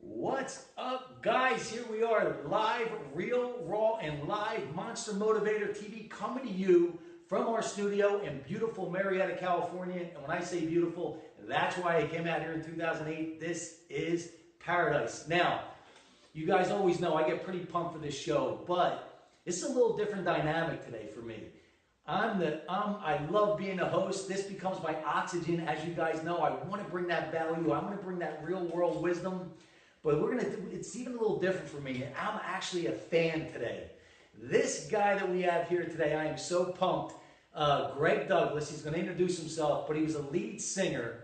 What's up, guys? Here we are, live, real, raw, and live Monster Motivator TV coming to you from our studio in beautiful Marietta, California. And when I say beautiful, that's why I came out here in 2008. This is paradise. Now, you guys always know I get pretty pumped for this show, but it's a little different dynamic today for me. I love being a host. This becomes my oxygen, as you guys know. I want to bring that value. I want to bring that real world wisdom. But it's even a little different for me. I'm actually a fan today. This guy that we have here today, I am so pumped. Greg Douglas, he's going to introduce himself, but he was a lead guitarist,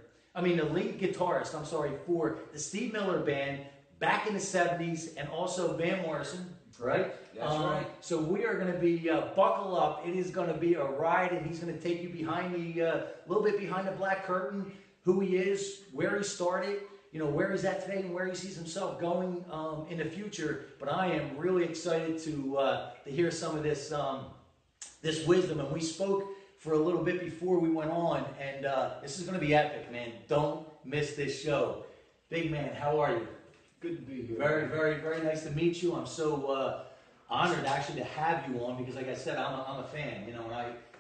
for the Steve Miller Band back in the 70s, and also Van Morrison, right? That's right. So we are going to be, buckle up. It is going to be a ride, and he's going to take you behind a little bit behind the black curtain, who he is, where he started, you know, where he's at today and where he sees himself going in the future. But I am really excited to hear some of this this wisdom. And we spoke for a little bit before we went on, and this is going to be epic, man. Don't miss this show. Big man, how are you? Good to be here. Very, very, very nice to meet you. I'm so honored actually to have you on because, like I said, I'm a fan. You know,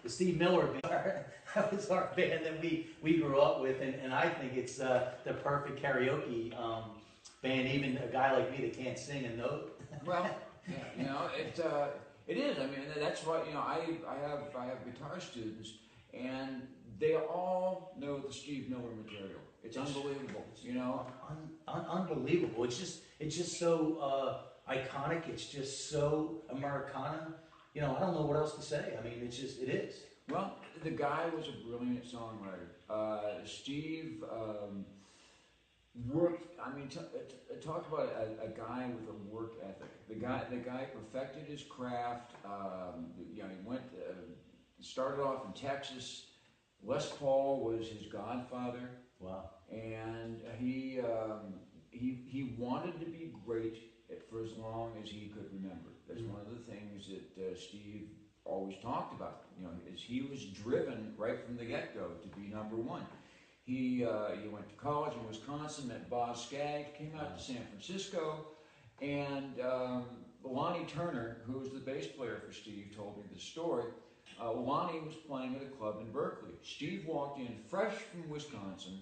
the Steve Miller Band, that was our band that we grew up with, and I think it's the perfect karaoke band. Even a guy like me that can't sing a note. Well, yeah, you know, it is. I mean, that's why, you know, I have guitar students, and they all know the Steve Miller material. It's unbelievable, you know. Unbelievable. It's just so iconic. It's just so Americana. You know, I don't know what else to say. I mean, it is. Well, the guy was a brilliant songwriter. Steve worked. I mean, talk about a guy with a work ethic. The guy perfected his craft. You know, he went started off in Texas. Les Paul was his godfather. Wow. And he wanted to be great for as long as he could remember. That's one of the things that Steve always talked about. You know, is he was driven right from the get-go to be number one. He went to college in Wisconsin, met Boz Scaggs, came out to San Francisco, and Lonnie Turner, who was the bass player for Steve, told me the story. Lonnie was playing at a club in Berkeley. Steve walked in fresh from Wisconsin,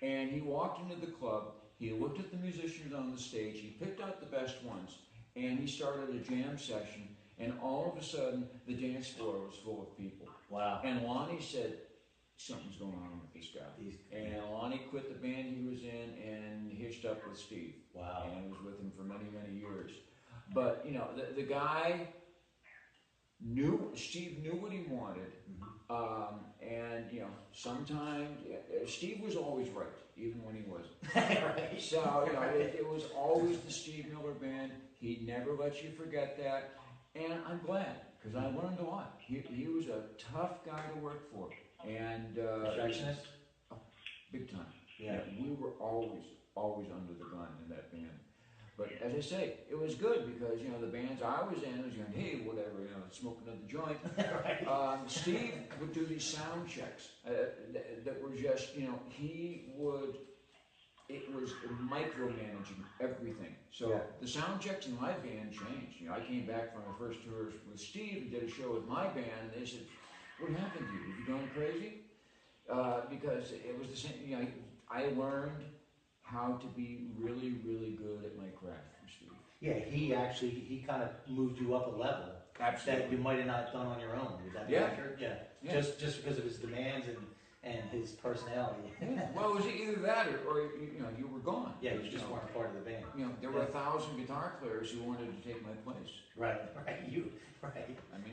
and he walked into the club. He looked at the musicians on the stage. He picked out the best ones, and he started a jam session. And all of a sudden, the dance floor was full of people. Wow. And Lonnie said, something's going on with this guy. And Lonnie quit the band he was in and hitched up with Steve. Wow. And was with him for many, many years. But, you know, the guy Steve knew what he wanted. And, you know, sometimes, Steve was always right, even when he wasn't. Right. So, you know, it was always the Steve Miller Band. He never let you forget that. And I'm glad, because I learned a lot. He was a tough guy to work for. And perfectionist? Big time. Yeah. We were always under the gun in that band. But as I say, it was good because, you know, the bands I was in was going, hey, whatever, you know, smoking up the joint. Right. Steve would do these sound checks that were just, you know, it was micromanaging everything. So the sound checks in my band changed. You know, I came back from my first tour with Steve and did a show with my band, and they said, what happened to you? Have you gone crazy? Because it was the same, you know, I learned how to be really, really good at my craft from Steve. Yeah, he kind of moved you up a level. Absolutely. That you might have not done on your own. Is that accurate? Yeah. Just because of his demands and his personality. Well, it was either that or you know, you were gone. Yeah, you just weren't part of the band. You know, there were 1,000 guitar players who wanted to take my place. Right. I mean,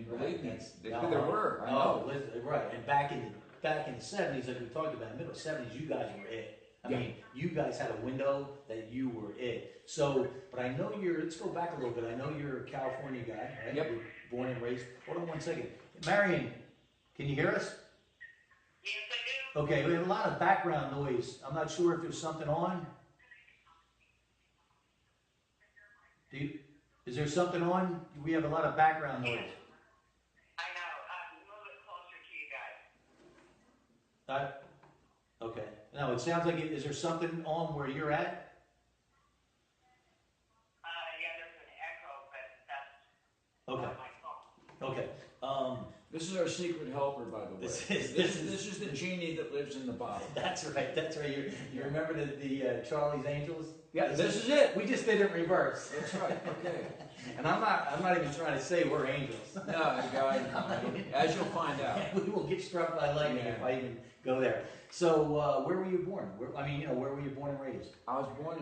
believe me, there were. I know. Right. And back in the 70s, like we talked about, middle 70s, you guys were it. I mean, you guys had a window that you were it. So, but I know let's go back a little bit. I know you're a California guy, right? Yep. You're born and raised. Hold on one second. Marion, can you hear us? Yes, I do. Okay, we have a lot of background noise. I'm not sure if there's something on. Is there something on? We have a lot of background noise. I know. I'm a little bit closer to you guys. Okay. No, it sounds like is there something on where you're at? Okay. This is our secret helper, by the way. This is the genie that lives in the bottle. That's right. That's right. You remember the Charlie's Angels? Yeah, this is it. We just did it in reverse. That's right. Okay. And I'm not even trying to say we're angels. No, guys, as you'll find out. We will get struck by lightning if I even go there. So, where were you born? Where were you born and raised? I was born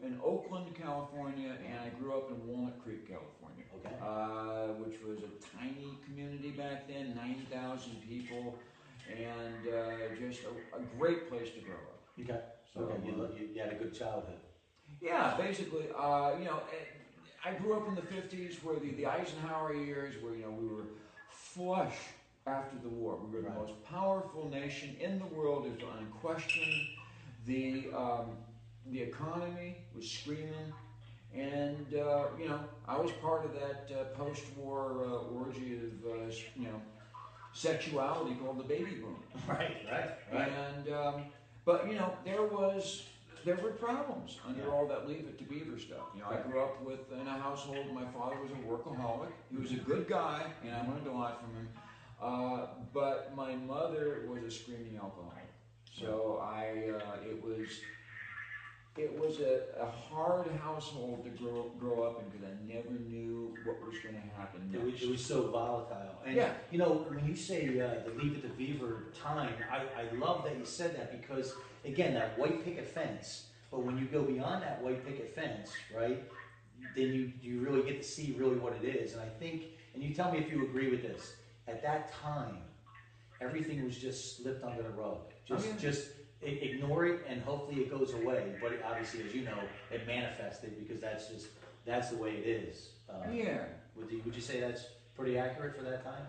in Oakland, California, and I grew up in Walnut Creek, California. Okay. Which was a tiny community back then, 90,000 people, and just a great place to grow up. Okay. So you had a good childhood. Yeah, basically, I grew up in the 50s, where the Eisenhower years, where we were flush after the war. We were the most powerful nation in the world, is unquestioned. The economy was screaming, and I was part of that post-war orgy of sexuality called the baby boom. Right. And but there were problems under all that Leave It to Beaver stuff. I grew up in a household. My father was a workaholic. He was a good guy, and I learned a lot from him. But my mother was a screaming alcoholic. So it was a hard household to grow up in, because I never knew what was going to happen next. It was so volatile. And when you say the Leave It to Beaver time, I love that you said that, because again, that white picket fence. But when you go beyond that white picket fence, right, then you really get to see really what it is. And I think, and you tell me if you agree with this, at that time, everything was just slipped under the rug. Just ignore it, and hopefully it goes away. But obviously, as you know, it manifested, because that's the way it is. Would you say that's pretty accurate for that time?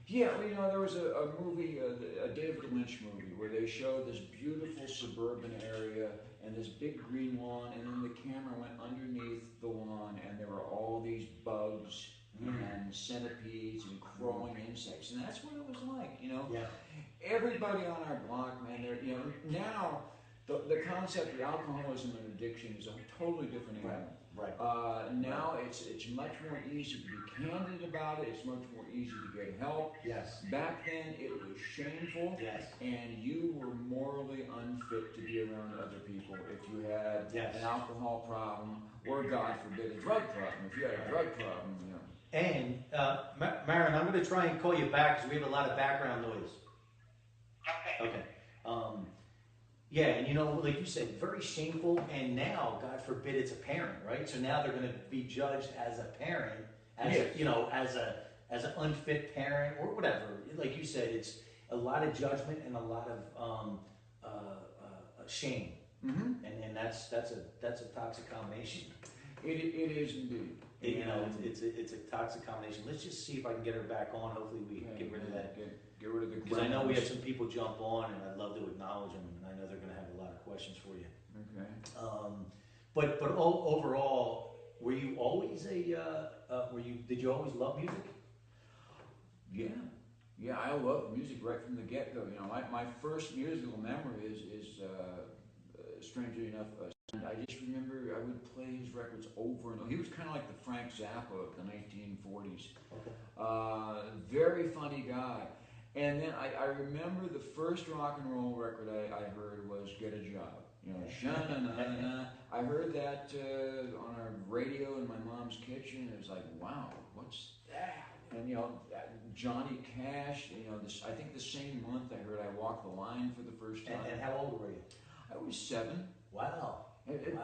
Yeah, there was a movie, a David Lynch movie, where they showed this beautiful suburban area and this big green lawn, and then the camera went underneath the lawn, and there were all these bugs and centipedes and crawling insects, and that's what it was like. Everybody on our block, man. Now the concept of alcoholism and addiction is a totally different animal. Right. Now it's much more easy to be candid about it. It's much more easy to get help. Yes. Back then it was shameful. Yes. And you were morally unfit to be around other people if you had an alcohol problem, or God forbid, a drug problem. If you had a drug problem, And Marin, I'm going to try and call you back, because we have a lot of background noise. Okay. Yeah, and like you said, very shameful, and now, God forbid, it's a parent, right? So now they're going to be judged as a parent, as as an unfit parent, or whatever. Like you said, it's a lot of judgment and a lot of shame, and that's a toxic combination. It is indeed. It's a toxic combination. Let's just see if I can get her back on. Hopefully we can get rid of that. Get rid of the. Because I know we have some people jump on, and I'd love to acknowledge them, and I know they're going to have a lot of questions for you. Okay. But overall, were you always did you always love music? Yeah, I love music right from the get-go. My first musical memory is strangely enough, I just remember I would play his records over and over. He was kind of like the Frank Zappa of the 1940s. Okay. Very funny guy. And then I remember the first rock and roll record I heard was Get a Job. Sha-na-na-na-na. I heard that on our radio in my mom's kitchen. It was like, wow, what's that? And Johnny Cash, I think the same month I heard I Walk the Line for the first time. And how old were you? I was 7. Wow. It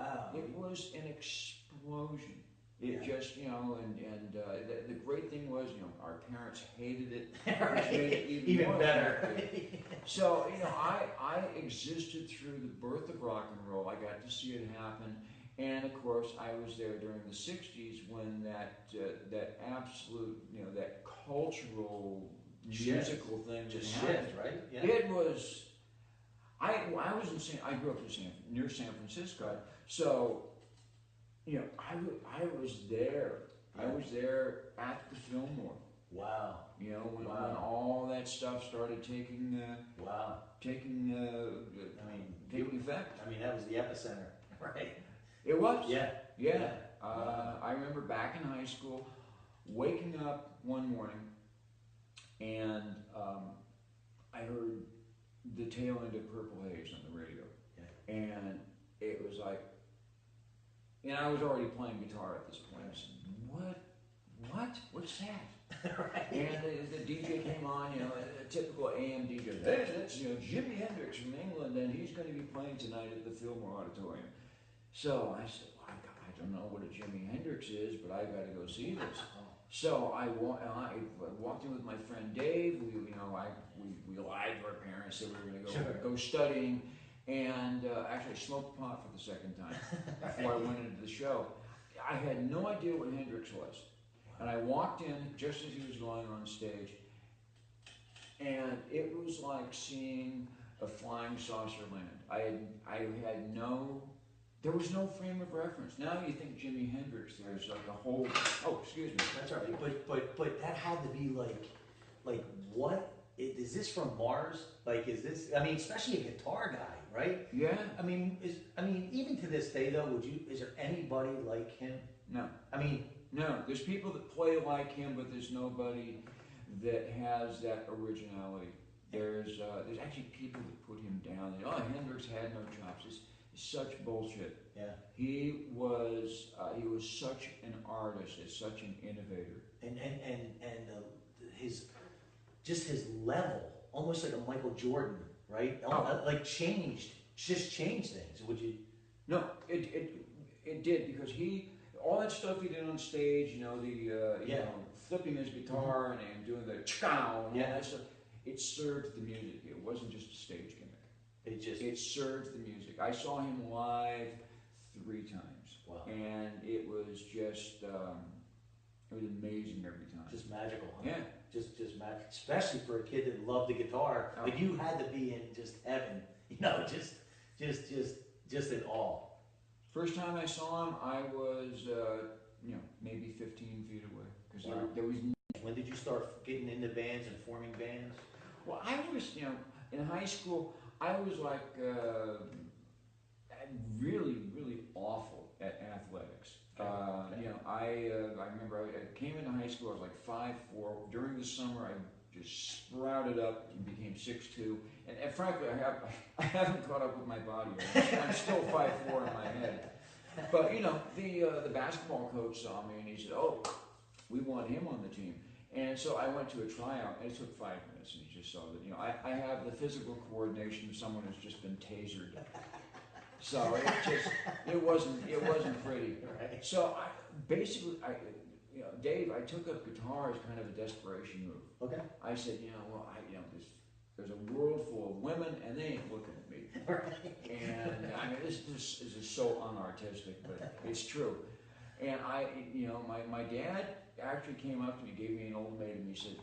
was an explosion. It just, the great thing was, our parents hated it. Right. Made it even better. So, I existed through the birth of rock and roll. I got to see it happen. And of course, I was there during the 60s when that absolute, that cultural, musical thing just happened. shift, right? Yeah. It was. I grew up near San Francisco, so I was there. I was there at the Fillmore. Wow. When all that stuff started taking effect. I mean, that was the epicenter, right? It was. Yeah. I remember back in high school, waking up one morning, and I heard the tail end of Purple Haze on the radio, and it was like, and I was already playing guitar at this point. I said, what's that? Right. And the DJ came on, you know, a typical AM DJ. Hey, that's, you know, Jimi Hendrix from England, and he's going to be playing tonight at the Fillmore Auditorium. So I said, well, I don't know what a Jimi Hendrix is, but I got to go see this. So I walked in with my friend Dave. We lied to our parents that we were going to go studying, and actually smoked pot for the second time before I went into the show. I had no idea what Hendrix was. And I walked in just as he was going on stage, and it was like seeing a flying saucer land. There was no frame of reference. Now you think Jimi Hendrix, there's like a whole, oh, excuse me. That's all right, but that had to be like what? Is this from Mars? Like, is this, I mean, especially a guitar guy, right? Yeah. I mean, even to this day though, is there anybody like him? No. I mean, no, there's people that play like him, but there's nobody that has that originality. There's actually people that put him down. Oh, Hendrix had no chops. It's such bullshit. yeah. He was such an artist, such an innovator. And his level, almost like a Michael Jordan, right? Oh. Like changed things. Would you? No, it did, because all that stuff he did on stage, you know, you know, flipping his guitar and doing the chow and all that stuff, it served the music. It wasn't just a stage gimmick. It served the music. I saw him live 3 times. Wow. And it was just, it was amazing every time. Just magical, huh? Yeah. Just magic, especially for a kid that loved the guitar. Oh. Like, you had to be in just heaven, you know, just in awe. First time I saw him, I was, you know, maybe 15 feet away, because there was. When did you start getting into bands and forming bands? Well, I was, you know, in high school, I was like really, really awful at athletics. You know, I remember I came into high school, I was like 5'4". During the summer, I just sprouted up and became 6'2". And frankly, I haven't caught up with my body. I'm still 5'4" in my head. But you know, the basketball coach saw me and he said, "Oh, we want him on the team." And so I went to a tryout, and it took 5 minutes, and he just saw that, you know, I have the physical coordination of someone who's just been tasered. So it wasn't pretty. Right. So you know, Dave, I took up guitar as kind of a desperation move. Okay. I said, you know, well, there's a world full of women, and they ain't looking at me. Right. And I mean, this is so unartistic, but it's true. And you know, my dad actually came up to me, gave me an ultimatum. He said,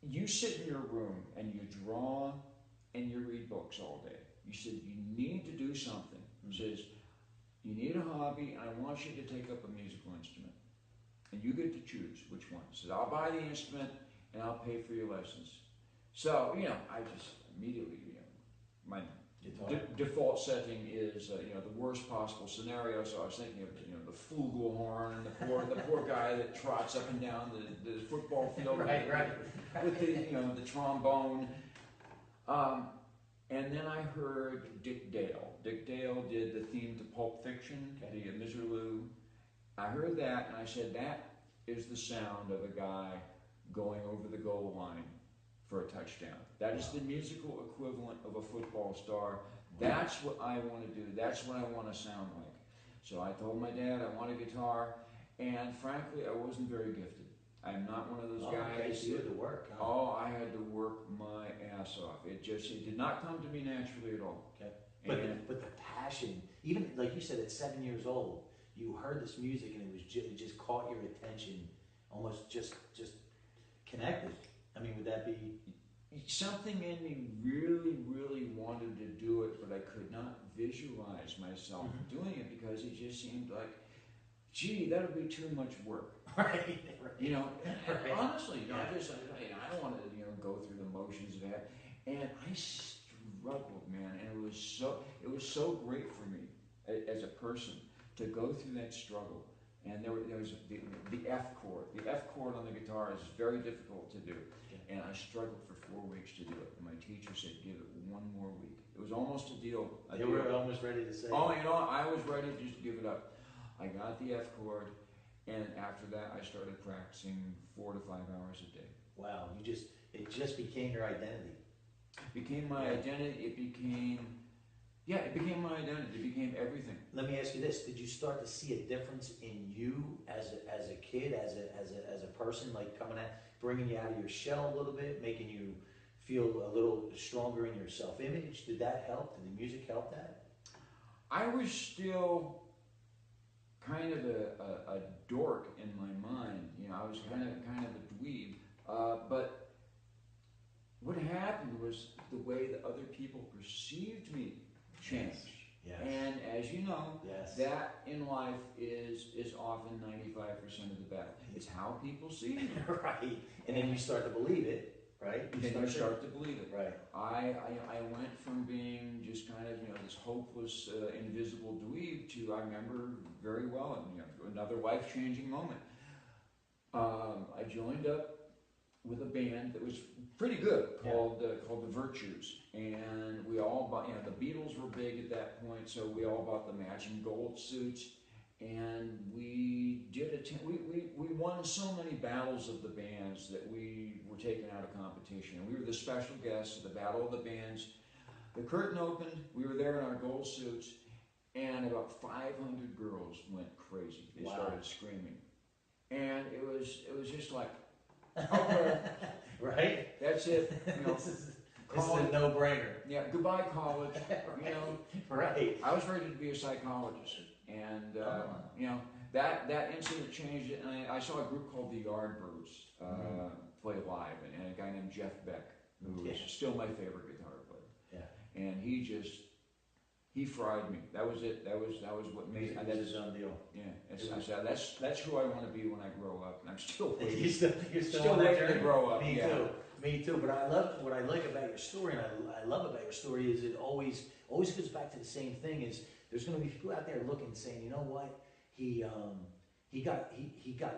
"You sit in your room and you draw and you read books all day." He said, "You need to do something." He says, "You need a hobby, and I want you to take up a musical instrument, and you get to choose which one." He said, "I'll buy the instrument and I'll pay for your lessons." So, you know, I just immediately, you know, my default setting is, you know, the worst possible scenario. So I was thinking of, you know, the flugelhorn, the poor guy that trots up and down the football field with the, you know, the trombone. And then I heard Dick Dale. Dick Dale did the theme to Pulp Fiction, the Miserlou. I heard that, and I said, that is the sound of a guy going over the goal line for a touchdown. That is the musical equivalent of a football star. That's what I want to do. That's what I want to sound like. So I told my dad I want a guitar, and frankly, I wasn't very gifted. I'm not one of those guys. Okay, so you had to work. Huh? Oh, I had to work my ass off. It did not come to me naturally at all. Okay. But the passion, even like you said, at 7 years old, you heard this music and it just caught your attention, almost just connected. I mean, would that be? Something in me really, really wanted to do it, but I could not visualize myself doing it, because it just seemed like, gee, that would be too much work. Right. You know, and honestly, you know, I don't want to, you know, go through the motions of that. And I struggled, man, and it was so great for me as a person to go through that struggle, and there was the F chord. The F chord on the guitar is very difficult to do, and I struggled for 4 weeks to do it. And my teacher said, "Give it one more week." It was almost a deal. You were almost ready to say. Oh, you know, I was ready to just give it up. I got the F chord, and after that, I started practicing 4 to 5 hours a day. Wow, it just became your identity. It became my identity. It became my identity. It became everything. Let me ask you this: did you start to see a difference in you as a kid, as a person, like bringing you out of your shell a little bit, making you feel a little stronger in your self-image? Did that help? Did the music help that? I was still kind of a dork in my mind. You know, I was kind of a dweeb. But what happened was the way that other people perceived me changed. Yes. And as you know, Yes. that in life is often 95% of the battle. It's how people see you. Right. And then you start to believe it. Right? Then you start to believe it. Right. I went from being just kind of, this hopeless, invisible dweeb to, I remember very well, another life-changing moment. I joined up with a band that was pretty good called the Virtues, and we all bought. The Beatles were big at that point, so we all bought the matching gold suits, and we did we won so many battles of the bands that we were taken out of competition, and we were the special guests at the Battle of the Bands. The curtain opened, we were there in our gold suits, and about 500 girls went crazy. They started screaming, and it was just like, okay, right? that's it. This is a no-brainer. Yeah, goodbye college. Right. I was ready to be a psychologist, and that incident changed it. And I saw a group called the Yardbirds play live, and a guy named Jeff Beck, who is still my favorite guitar player. Yeah. And he fried me. That was it. That was what made it. That's a done deal. Yeah. I said that's who I want to be when I grow up. And I'm still waiting. You're still waiting to grow up. Me too. Me too. But what I like about your story, and I love about your story, is it always goes back to the same thing. Is there's going to be people out there looking, saying, you know what, he got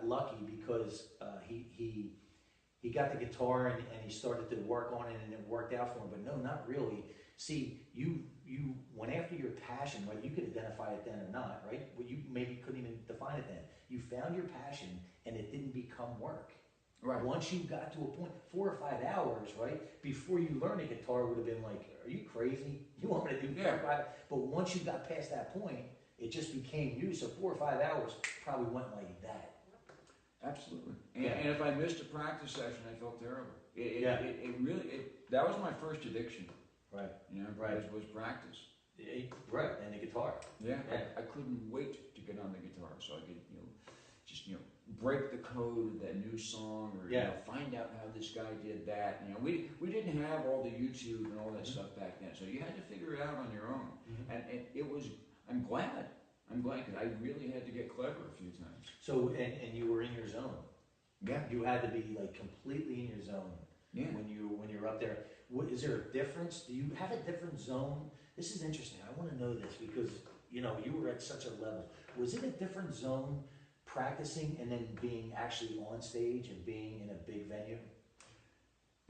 lucky because he got the guitar and he started to work on it and it worked out for him. But no, not really. See, you went after your passion, right? You could identify it then or not, right? Well, you maybe couldn't even define it then. You found your passion and it didn't become work. Right. Once you got to a point, 4 or 5 hours, right, before you learned a guitar would have been like, are you crazy? You want me to do 4 or 5? But once you got past that point, it just became you. So 4 or 5 hours probably went like that. Absolutely. And if I missed a practice session, I felt terrible. It really that was my first addiction. Right. Was practice. Right, and the guitar. Yeah. I couldn't wait to get on the guitar so I could, just break the code of that new song, or find out how this guy did that. We didn't have all the YouTube and all that stuff back then, so you had to figure it out on your own. And it was. I'm glad because I really had to get clever a few times. So and you were in your zone. Yeah. You had to be like completely in your zone. Yeah. When you're up there. Is there a difference? Do you have a different zone? This is interesting. I want to know this because you were at such a level. Was it a different zone practicing and then being actually on stage and being in a big venue?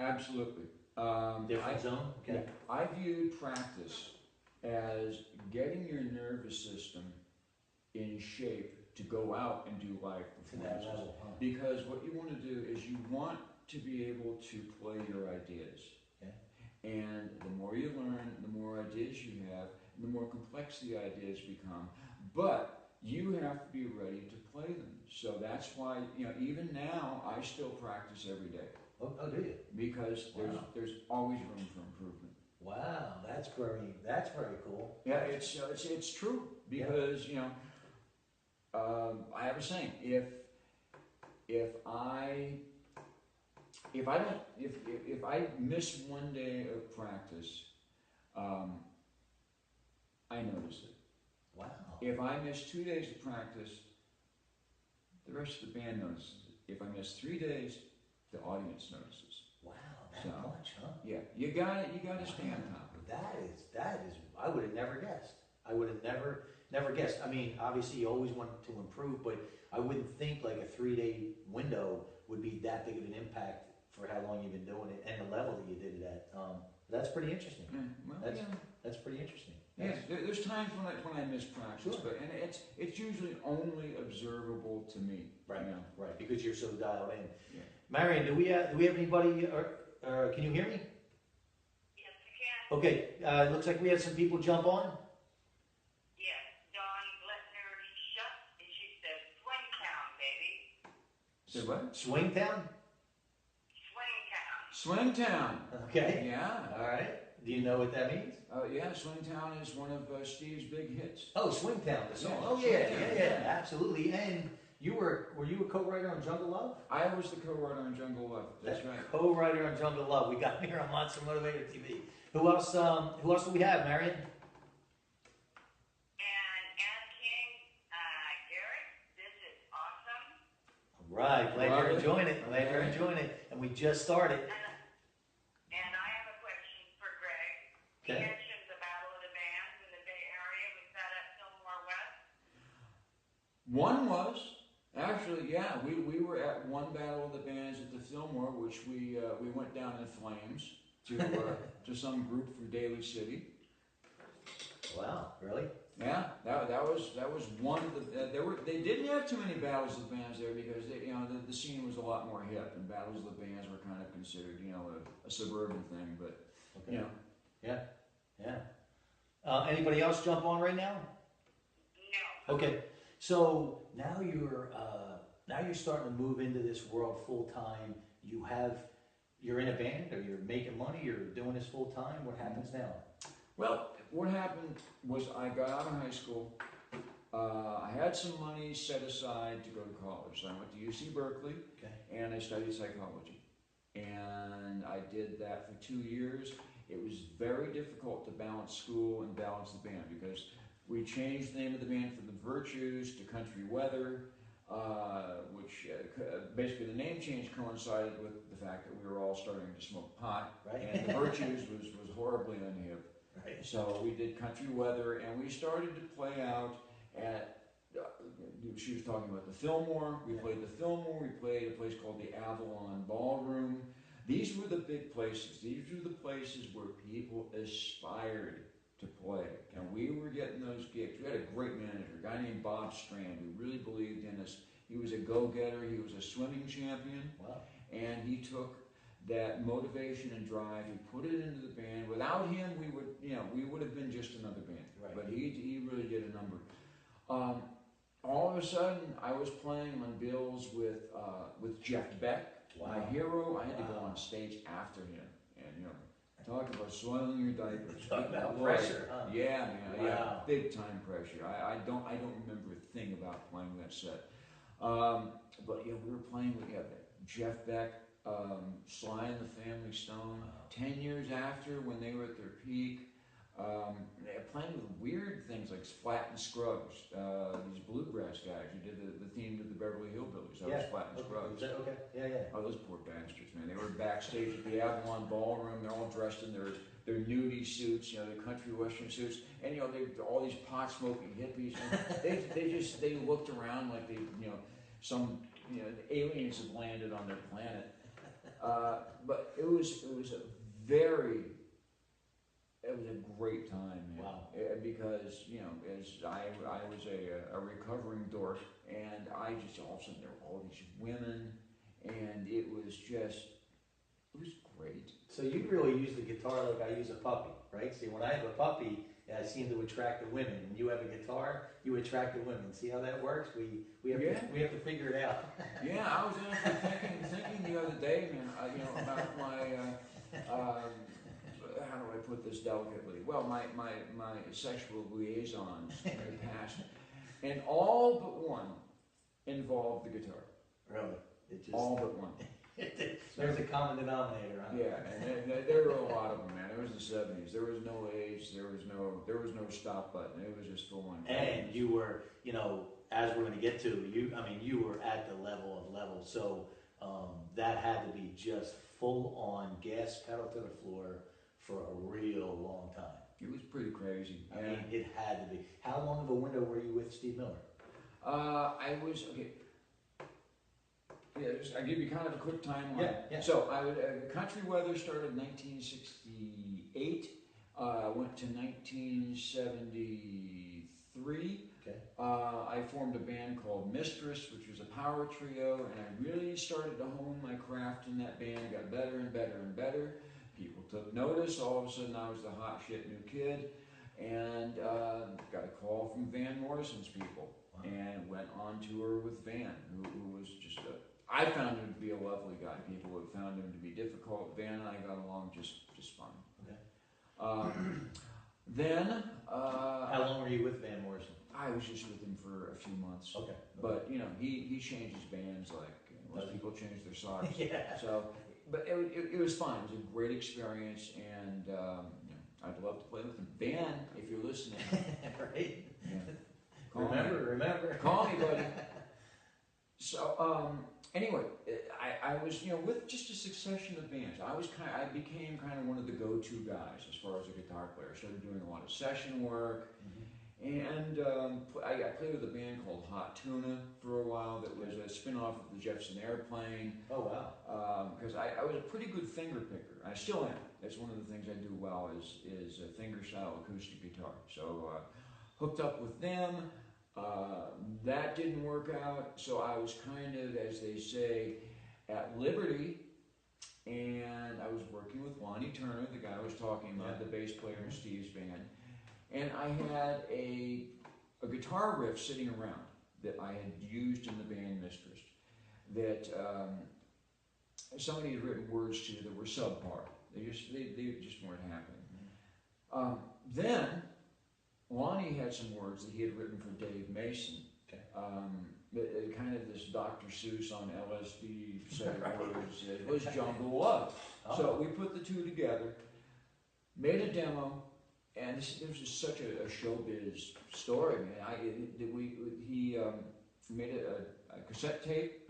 Absolutely. Different zone? Okay. Yeah, I viewed practice as getting your nervous system in shape to go out and do live performances. To that level, huh? Because what you want to do is you want to be able to play your ideas. Okay. And the more you learn, the more ideas you have, the more complex the ideas become. But you have to be ready to play them. So that's why, even now, I still practice every day. Oh, do you? Because there's always room for improvement. Wow, that's very cool. Yeah, it's true because I have a saying: if I miss one day of practice, I notice it. Wow. If I miss 2 days of practice, the rest of the band notices it. If I miss 3 days, the audience notices. Wow, that much, huh? Yeah, you gotta stay on top of it. That is. I would have never guessed. I would have never. never guessed. I mean, obviously you always want to improve, but I wouldn't think like a 3-day window would be that big of an impact for how long you've been doing it and the level that you did it at. That's pretty interesting. Yeah, well, That's pretty interesting. Yeah, there's times when I miss practice, Sure. and it's usually only observable to me. Right, You know? right, because you're so dialed in. Yeah. Marion, do we have anybody, or can you hear me? Yes, I can. Okay, it looks like we have some people jump on. Yes, Dawn Glettner Shutt, and she says, Swingtown, baby. Say what? Swingtown? Swingtown. Swingtown. Okay. Yeah. All right. Do you know what that means? Yeah, Swingtown is one of Steve's big hits. Oh, Swingtown, the song. Yeah, Oh, yeah, Swingtown, yeah, yeah. absolutely. And were you a co-writer on Jungle Love? I was the co-writer on Jungle Love. That's right. Co-writer on Jungle Love. We got here on Monster Motivator TV. Who else do we have, Marion? And Ann King, Garrett, this is awesome. All right, glad you're Right. enjoying it. Glad you're Okay. enjoying it. And we just started. And I have a question for Greg. He Okay. mentioned the Battle of the Bands in the Bay Area. Was that at Fillmore West? One was actually, yeah. We were at one Battle of the Bands at the Fillmore, which we went down in flames to some group from Daley City. Wow, really? Yeah, that was one of the they didn't have too many battles of the bands there because the scene was a lot more hip, and battles of the bands were kind of considered a suburban thing, but Okay. Yeah. Anybody else jump on right now? No. Okay. So now you're starting to move into this world full time. You're in a band, or you're making money. You're doing this full time. What happens now? well, what happened was I got out of high school. I had some money set aside to go to college. So I went to UC Berkeley, Okay. and I studied psychology. And I did that for 2 years. It was very difficult to balance school and balance the band because we changed the name of the band from the Virtues to Country Weather, which basically the name change coincided with the fact that we were all starting to smoke pot, Right. and the Virtues was horribly unhip. Right. So we did Country Weather, and we started to play out at. She was talking about the Fillmore. We played the Fillmore. We played a place called the Avalon Ballroom. These were the big places. These were the places where people aspired to play, and we were getting those gigs. We had a great manager, a guy named Bob Strand, who really believed in us. He was a go-getter. He was a swimming champion, Wow. and he took that motivation and drive. He put it into the band. Without him, we would have been just another band. Right. But he really did a number. All of a sudden, I was playing on bills with Jeff Beck, my Wow. hero. I had to go Wow. on stage after him, and talk about soiling your diapers. Talk about Lord. pressure, huh? Yeah, man. Yeah, Wow. big time pressure. I don't remember a thing about playing that set. But we were playing with Jeff Beck, Sly and the Family Stone. Wow. 10 years after, when they were at their peak, they were playing with weird things like Flat and Scruggs, these bluegrass guys who did the theme to the Beverly Hillbillies. That was Flat and Scruggs. Okay. Yeah. Oh, those poor bastards, man. They were backstage at the Avalon Ballroom. They're all dressed in their nudie suits, their country western suits, and they're all these pot smoking hippies. And they looked around like some aliens had landed on their planet. But it was a great time, man. Wow. Because as I was a recovering dork, and I just all of a sudden there were all these women, and it was great. So you really use the guitar like I use a puppy, right? See, when I have a puppy, I seem to attract the women. When you have a guitar, you attract the women. See how that works? We have to figure it out. Yeah, I was actually thinking the other day, man. About my how do I put this delicately? Well, my sexual liaisons in the past, and all but one involved the guitar. Really? It just All but one. there's a common denominator, huh? Yeah, and there were a lot of them, man. It was the '70s. There was no age. There was no stop button. It was just full on. And you were, as we're going to get to, you were at the level of levels. So that had to be just full on gas pedal to the floor for a real long time. It was pretty crazy. I mean, it had to be. How long of a window were you with Steve Miller? I was, okay. Yeah, I'll give you kind of a quick timeline. Yeah. So Country Weather started in 1968, went to 1973. Okay. I formed a band called Mistress, which was a power trio, and I really started to hone my craft in that band, got better and better and better. People took notice. All of a sudden, I was the hot shit new kid, and got a call from Van Morrison's people, and went on tour with Van, who was just I found him to be a lovely guy. People have found him to be difficult. Van and I got along just fine. Okay. Then, how long were you with Van Morrison? I was just with him for a few months. Okay. But you know, he changes bands like most people change their socks. Yeah. So, but it was fun. It was a great experience, and you know, I'd love to play with him. Van, if you're listening, right? yeah, Remember. Call me, buddy. So, anyway, I was, you know, with just a succession of bands. I became kind of one of the go-to guys as far as a guitar player. I started doing a lot of session work. And I played with a band called Hot Tuna for a while that was a spin-off of the Jefferson Airplane. Oh, wow. Because I was a pretty good finger picker. I still am. That's one of the things I do well is a finger-style acoustic guitar. So hooked up with them. That didn't work out. So I was kind of, as they say, at liberty. And I was working with Lonnie Turner, the guy I was talking about, the bass player in Steve's band. And I had a guitar riff sitting around that I had used in the band Mistress that somebody had written words to that were subpar. They just weren't happening. Then Lonnie had some words that he had written for Dave Mason. Okay. Kind of this Dr. Seuss on LSD set of words. It was Jungle Love. Oh. So we put the two together, made a demo. And this was just such a showbiz story, man. He made a cassette tape,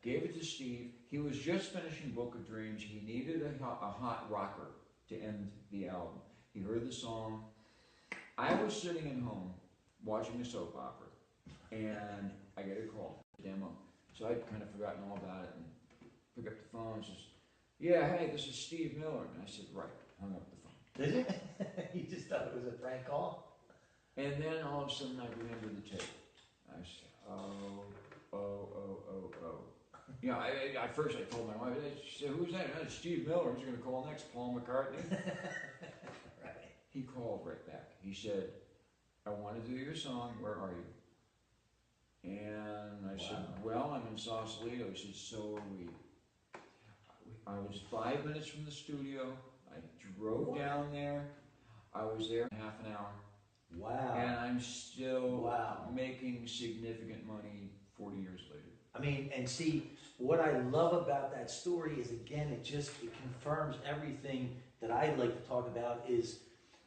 gave it to Steve. He was just finishing Book of Dreams. He needed a hot rocker to end the album. He heard the song. I was sitting at home watching a soap opera, and I get a call, demo. So I'd kind of forgotten all about it, and pick up the phone and says, "Yeah, hey, this is Steve Miller." And I said, "Right," hung up the phone. Did you? You just thought it was a prank call? And then all of a sudden I remembered the tape. I said, oh. You know, at first I told my wife, she said, "Who's that?" "It's Steve Miller. Who's going to call next? Paul McCartney?" Right. He called right back. He said, "I want to do your song. Where are you?" And I said, "Well, I'm in Sausalito." He said, "So are we." I was 5 minutes from the studio. I drove down there. I was there half an hour. Wow. And I'm still making significant money 40 years later. I mean, and see, what I love about that story is, again, it confirms everything that I like to talk about is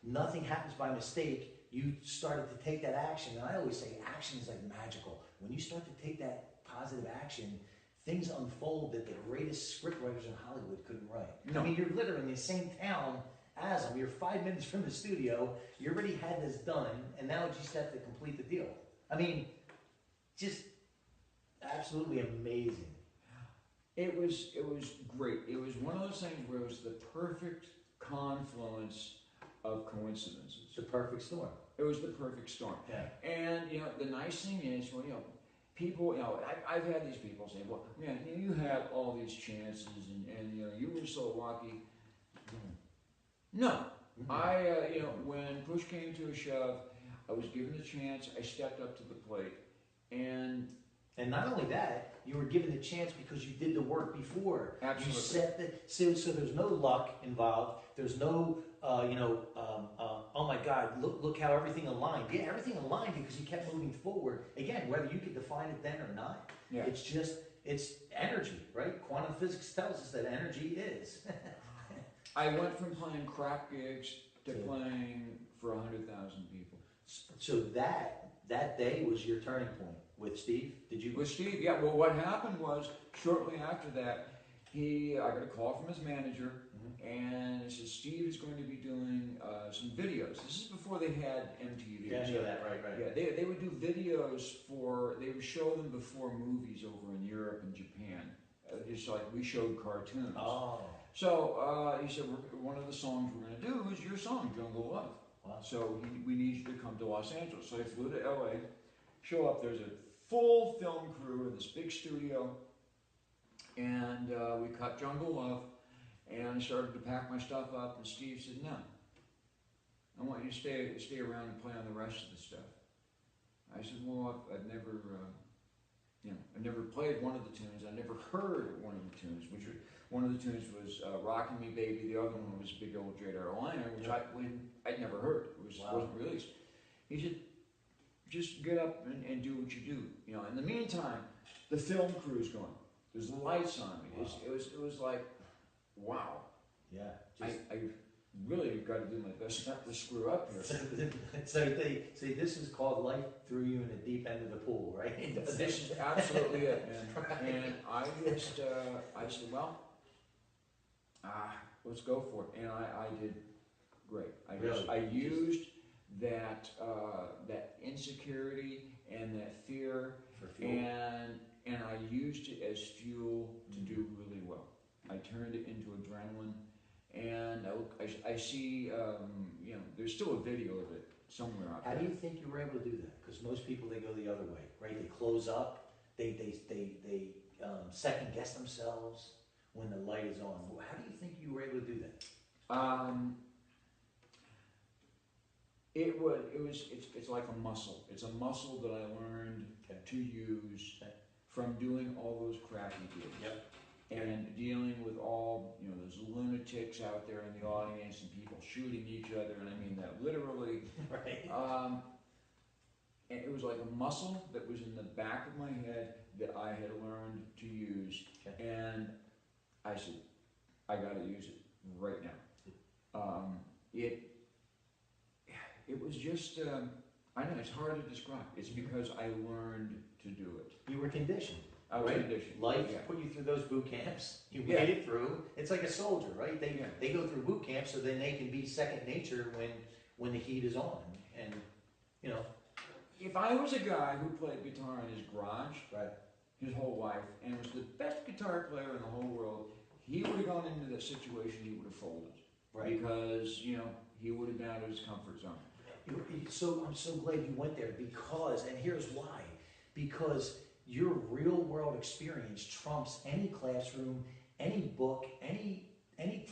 nothing happens by mistake. You started to take that action. And I always say action is like magical. When you start to take that positive action, things unfold that the greatest scriptwriters in Hollywood couldn't write. No. I mean, you're literally in the same town as them. You're 5 minutes from the studio. You already had this done, and now you just have to complete the deal. I mean, just absolutely amazing. It was great. It was one of those things where it was the perfect confluence of coincidences. The perfect storm. It was the perfect storm. Yeah. And, you know, the nice thing is, well, you know, people, you know, I've had these people say, "Well, man, you had all these chances, and you know, you were so lucky." No, you know, when push came to a shove, I was given the chance. I stepped up to the plate, and not only that, you were given the chance because you did the work before. Absolutely. You set so there's no luck involved. There's no oh my God, look how everything aligned. Yeah, everything aligned because you kept moving forward. Again, whether you could define it then or not, it's energy, right? Quantum physics tells us that energy is. I went from playing crap gigs to playing for 100,000 people. So that day was your turning point with Steve. Did you? With Steve, yeah. Well, what happened was shortly after that, I got a call from his manager, and he said Steve is going to be doing some videos. This is before they had MTV. Yeah, I know that, right. Yeah, they would do videos they would show them before movies over in Europe and Japan, just like we showed cartoons. Oh. So he said, one of the songs we're going to do is your song, Jungle Love. Wow. So we need you to come to Los Angeles. So I flew to LA, show up, there's a full film crew in this big studio, and we cut Jungle Love, and I started to pack my stuff up, and Steve said, no, I want you to stay around and play on the rest of the stuff. I said, well, I've never, I never played one of the tunes, I never heard one of the tunes, one of the tunes was Rockin' Me Baby, the other one was Big Old J. Liner, which I'd never heard, wasn't released. He said, just get up and do what you do. In the meantime, the film crew's going. There's lights on me. Wow. It was like, wow. Yeah. I really have got to do my best not to screw up here. So they say this is called life threw you in the deep end of the pool, right? This is absolutely it, man. Right. And I just, I said, well, let's go for it. And I did great. I used that insecurity and that fear, and I used it as fuel to do really well. I turned it into adrenaline, and I see, there's still a video of it somewhere out there. How do you think you were able to do that? Because most people, they go the other way, right? They close up, they second guess themselves when the light is on. How do you think you were able to do that? It's like a muscle. It's a muscle that I learned to use from doing all those crappy deals. Yep. And dealing with all, those lunatics out there in the audience and people shooting each other, and I mean that literally. Right. And it was like a muscle that was in the back of my head that I had learned to use. And I said, I gotta use it right now. It was just, I know it's hard to describe. It's because I learned to do it. You were conditioned. I was conditioned. Life put you through those boot camps. You made it through. It's like a soldier, right? They go through boot camp so then they can be second nature when the heat is on. And if I was a guy who played guitar in his garage, right, his whole life, and was the best guitar player in the whole world, he would have gone into that situation. He would have folded, right? Because he would have been out of his comfort zone. So I'm so glad you went there because, and here's why, because your real world experience trumps any classroom, any book, any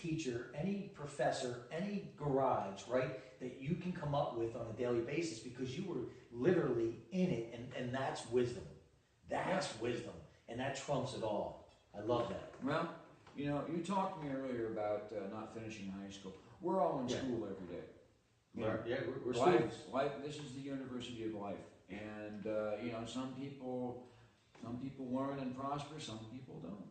teacher, any professor, any garage, right, that you can come up with on a daily basis because you were literally in it, and that's wisdom. That's wisdom, and that trumps it all. I love that. Well, you talked to me earlier about not finishing high school. We're all in school every day. We're life, students. this is the university of life, and some people learn and prosper, some people don't.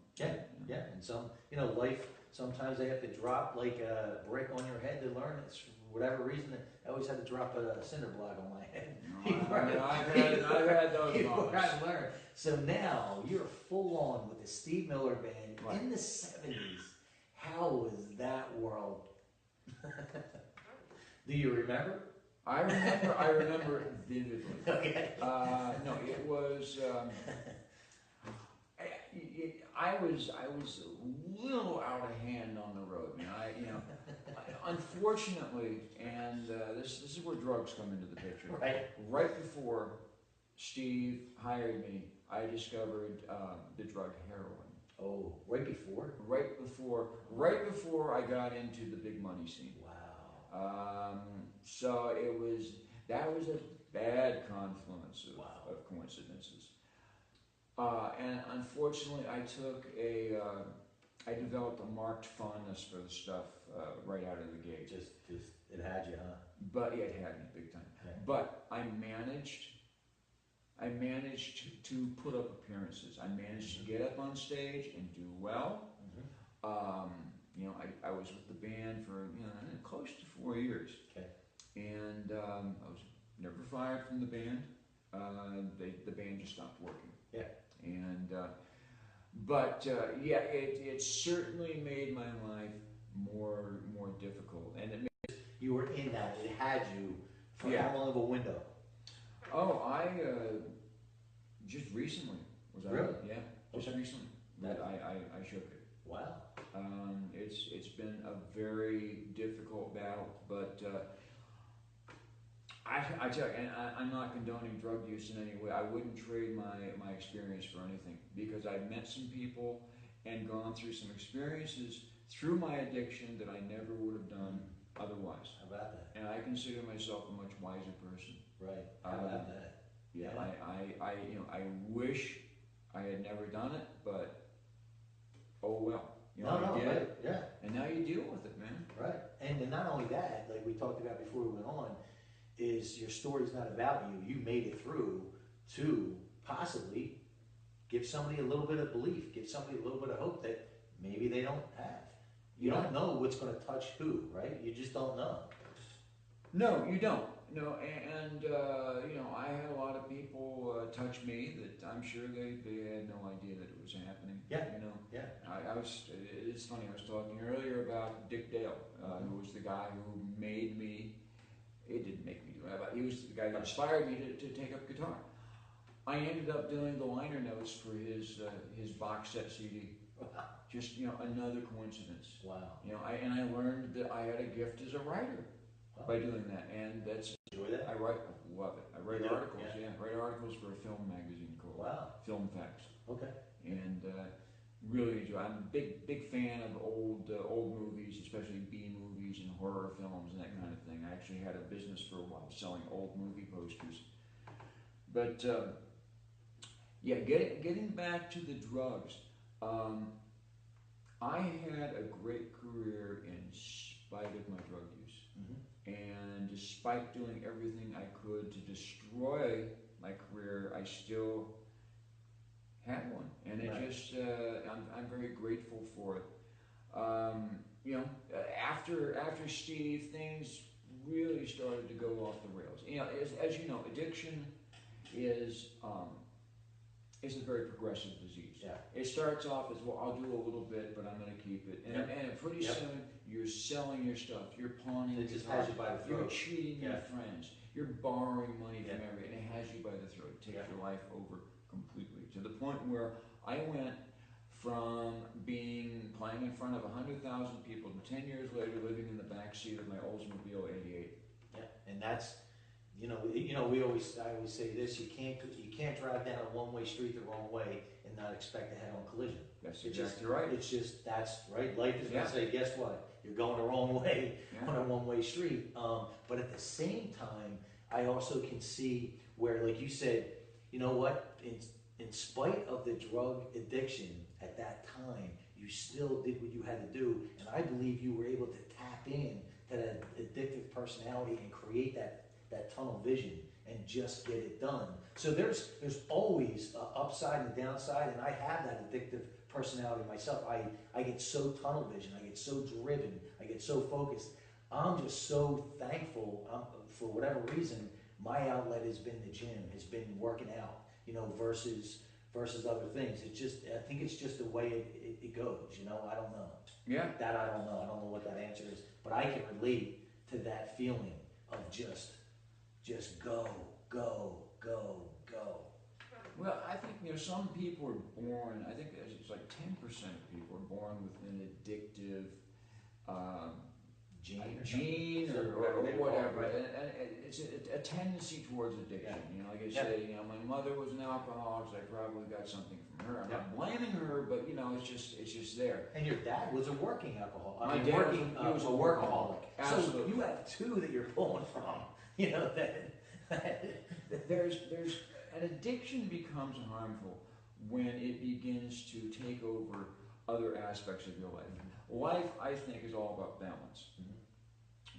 Yeah, and some, life, sometimes they have to drop like a brick on your head to learn. It's for whatever reason. I always had to drop a cinder block on my head. I've had those moments. I learned. So now you're full on with the Steve Miller Band in the 70s. How was that world? Do you remember? I remember it vividly. Okay. No, it was. I was a little out of hand on the road, man. Unfortunately, and this is where drugs come into the picture. Right. Right before Steve hired me, I discovered the drug heroin. Oh, right before? Right before I got into the big money scene. Wow. So that was a bad confluence of coincidences. And unfortunately, I developed a marked fondness for the stuff right out of the gate. Just it had you, huh? But yeah, it had me big time. Okay. But I managed to put up appearances. I managed to get up on stage and do well. I was with the band for close to 4 years. Okay. And I was never fired from the band. The band just stopped working. Yeah. And But yeah, it certainly made my life more difficult, and it made, You were in that. It had you for Yeah. how long of a window? oh, I just recently was out. Really? Yeah, just Okay. recently that I shook it. Wow. It's been a very difficult battle, but I tell you, and I'm not condoning drug use in any way. I wouldn't trade my experience for anything, because I've met some people and gone through some experiences through my addiction that I never would have done otherwise. How about that? And I consider myself a much wiser person. Right. How about that? Yeah, Yeah. I wish I had never done it, but oh well. I did right. it, Yeah. and now you deal with it, man. Right. And then not only that, like we talked about before we went on, is your story's not about you. You made it through to possibly give somebody a little bit of belief, give somebody a little bit of hope that maybe they don't have. You don't know what's going to touch who, right? You just don't know. No, you don't. No, and I had a lot of people touch me that I'm sure they had no idea that it was happening. Yeah. Yeah. It's funny, I was talking earlier about Dick Dale, who was the guy who made me, it didn't make me do it, but he was the guy that inspired me to take up guitar. I ended up doing the liner notes for his box set CD. Just, another coincidence. Wow. I learned that I had a gift as a writer by doing that, and that's, Enjoy that? I love it. I write You do? articles, Yeah. write articles for a film magazine called Film Facts, Okay. and really enjoy. I'm a big fan of old movies, especially B movies and horror films and that kind of thing. I actually had a business for a while selling old movie posters, but yeah, getting back to the drugs. I had a great career in spite of my drug use. Mm-hmm. And despite doing everything I could to destroy my career, I still had one. And it just, I'm very grateful for it. After Steve, things really started to go off the rails. As you know, addiction is a very progressive disease. Yeah. It starts off as, well, I'll do a little bit, but I'm going to keep it. And pretty soon, you're selling your stuff. You're pawning It just has you by the throat. You're cheating your friends. You're borrowing money from everybody. And it has you by the throat. It takes your life over completely. To the point where I went from playing in front of 100,000 people to 10 years later living in the back seat of my Oldsmobile 88. Yeah. And that's, I always say this: you can't drive down a one-way street the wrong way and not expect a head-on collision. That's exactly right. It's just that's right. Life is going to say, guess what? You're going the wrong way on a one-way street. But at the same time, I also can see where, like you said, you know what? In spite of the drug addiction at that time, you still did what you had to do, and I believe you were able to tap in to that addictive personality and create that tunnel vision and just get it done. So there's always an upside and a downside, and I have that addictive personality myself. I get so tunnel vision, I get so driven, I get so focused. I'm just so thankful. For whatever reason, my outlet has been the gym, has been working out, versus other things. I think it's just the way it goes. I don't know. Yeah. That I don't know. I don't know what that answer is, but I can relate to that feeling of just go. Well, I think some people are born. I think it's like 10% of people are born with an addictive gene or whatever, and it's a tendency towards addiction. Like I say, my mother was an alcoholic, so I probably got something from her. I'm not blaming her, but it's just there. And your dad was a working alcoholic. My dad was a workaholic. Absolutely. So you have two that you're pulling from. There's an addiction becomes harmful when it begins to take over other aspects of your life. Life, I think, is all about balance.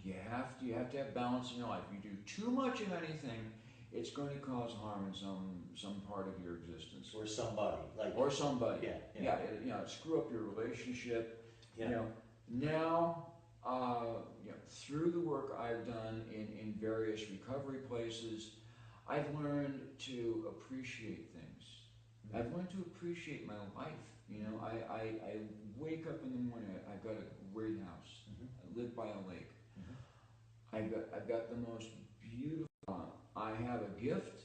You have to have balance in your life. You do too much of anything, it's going to cause harm in some part of your existence. Or somebody. Screw up your relationship. Yeah. Now, through the work I've done in various recovery places, I've learned to appreciate things I've learned to appreciate my life. You know, I wake up in the morning. I've got a great house. I live by a lake. I've got the most beautiful. I have a gift.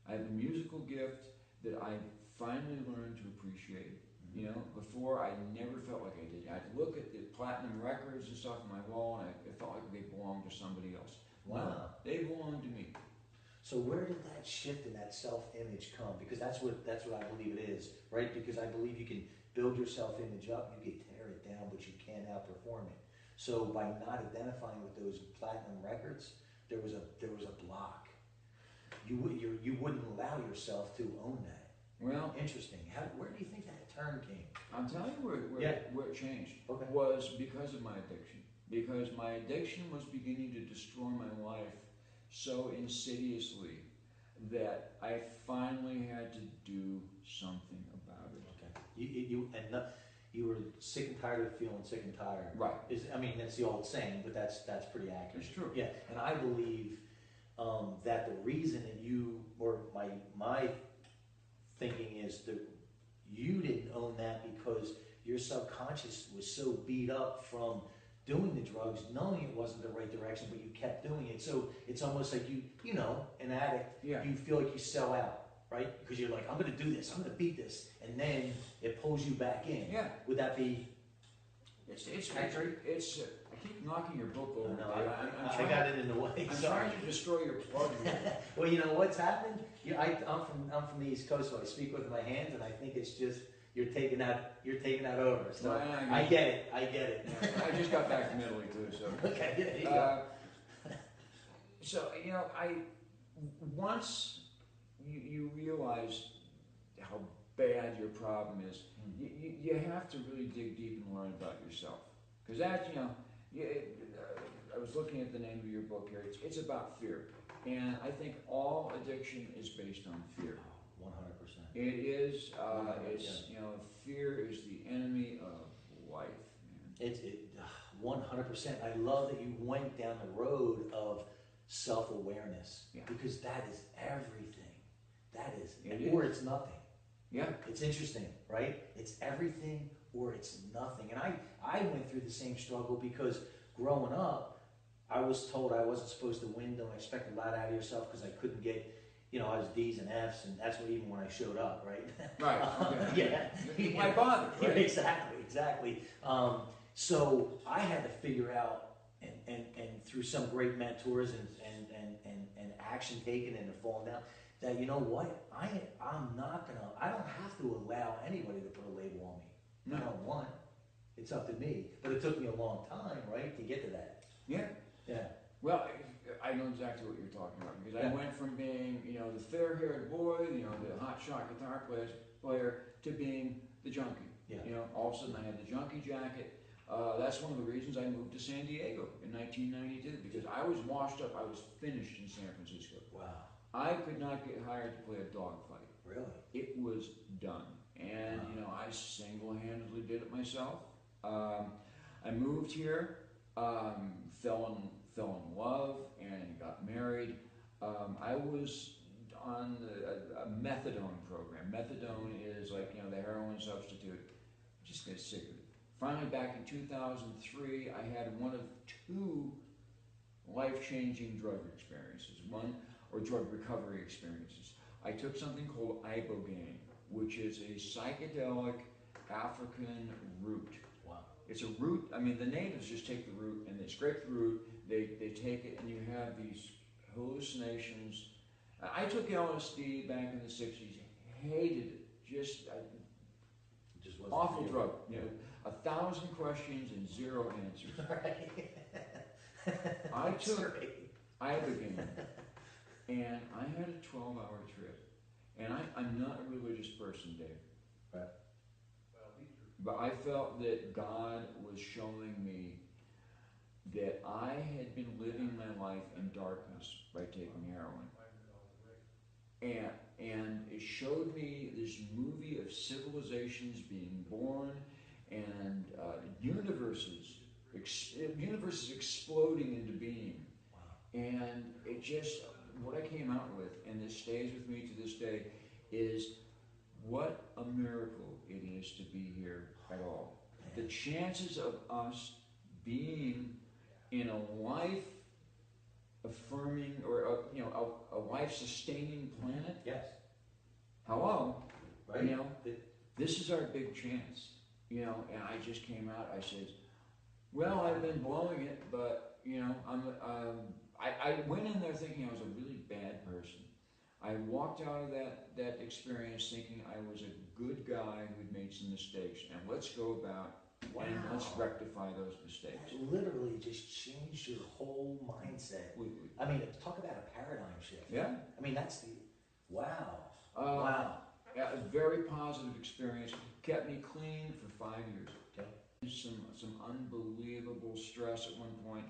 I have a musical gift that I finally learned to appreciate. You know, before I never felt like I did. I'd look at the platinum records and stuff on my wall, and it felt like they belonged to somebody else. Wow. No, they belong to me. So where did that shift in that self-image come? Because that's what I believe it is, right? Because I believe you can build your self-image up, you can tear it down, but you can't outperform it. So by not identifying with those platinum records, there was a block. You wouldn't allow yourself to own that. Well, Interesting. Where do you think that turn came? I'm telling you where it changed. Okay. Was because of my addiction. Because my addiction was beginning to destroy my life so insidiously that I finally had to do something about it. Okay. You were sick and tired of feeling sick and tired. Right. I mean, that's the old saying, but that's pretty accurate. It's true. Yeah, and I believe that the reason that you, or my thinking is that you didn't own that because your subconscious was so beat up from doing the drugs, knowing it wasn't the right direction, but you kept doing it. So it's almost like you know, an addict, you feel like you sell out, right? Because you're like, I'm going to do this, I'm going to beat this, and then it pulls you back in. Yeah. Would that be? It's accurate. I keep knocking your book over. No, I got it in the way. I'm trying to destroy your plug. Well, you know what's happened? I'm from the East Coast, so I speak with my hands, and I think it's just you're taking that over. So No, I get it. Yeah, I just got back from Italy too, so. Okay, yeah, there you go. So you know, once you realize how bad your problem is, you have to really dig deep and learn about yourself, because that I was looking at the name of your book here. It's about fear, and I think all addiction is based on fear. 100%. It is. Fear is the enemy of life, man. It's 100%. I love that you went down the road of self-awareness, because that is everything. That is, it's nothing. Yeah. It's interesting, right? It's everything or it's nothing. And I went through the same struggle because growing up, I was told I wasn't supposed to win. Don't expect a lot out of yourself because I couldn't get, I was D's and F's, and that's what even when I showed up, right? Right. Yeah. My father. Right? Exactly. So I had to figure out, and through some great mentors and action taken and falling down, that you know what, I don't have to allow anybody to put a label on me. No. I don't want. It's up to me. But it took me a long time, right, to get to that. Yeah. Yeah. Well, I know exactly what you're talking about, because I went from being, the fair-haired boy, the hot-shot guitar player, to being the junkie. Yeah. All of a sudden I had the junkie jacket. That's one of the reasons I moved to San Diego in 1992, because I was washed up. I was finished in San Francisco. Wow. I could not get hired to play a dogfight. Really? It was done. And, I single-handedly did it myself. I moved here, fell in love, and got married. I was on a methadone program. Methadone is like, the heroin substitute. Just get sick of it. Finally, back in 2003, I had one of two life-changing drug experiences. Or drug recovery experiences. I took something called ibogaine, which is a psychedelic African root. Wow. It's a root. I mean, the natives just take the root and they scrape the root. They take it, and you have these hallucinations. I took LSD back in the 60s. Hated it. Just wasn't awful you. drug. 1,000 questions and 0 answers. Right. I took ibogaine. And I had a 12-hour trip. And I'm not a religious person, Dave. Right. But I felt that God was showing me that I had been living my life in darkness by taking heroin. And it showed me this movie of civilizations being born and universes exploding into being. Wow. And it just... what I came out with, and this stays with me to this day, is what a miracle it is to be here at all. The chances of us being in a life-affirming or a life-sustaining planet. Yes. Hello. Right. You know, this is our big chance. You know, and I just came out. I said, "Well, I've been blowing it, but you know, I went in there thinking I was a really bad person. I walked out of that experience thinking I was a good guy who'd made some mistakes, and let's go about and let's rectify those mistakes." That literally just changed your whole mindset. I mean, talk about a paradigm shift. Yeah. I mean, that's the wow. Wow. Yeah, a very positive experience. Kept me clean for 5 years. Okay. Some unbelievable stress at one point.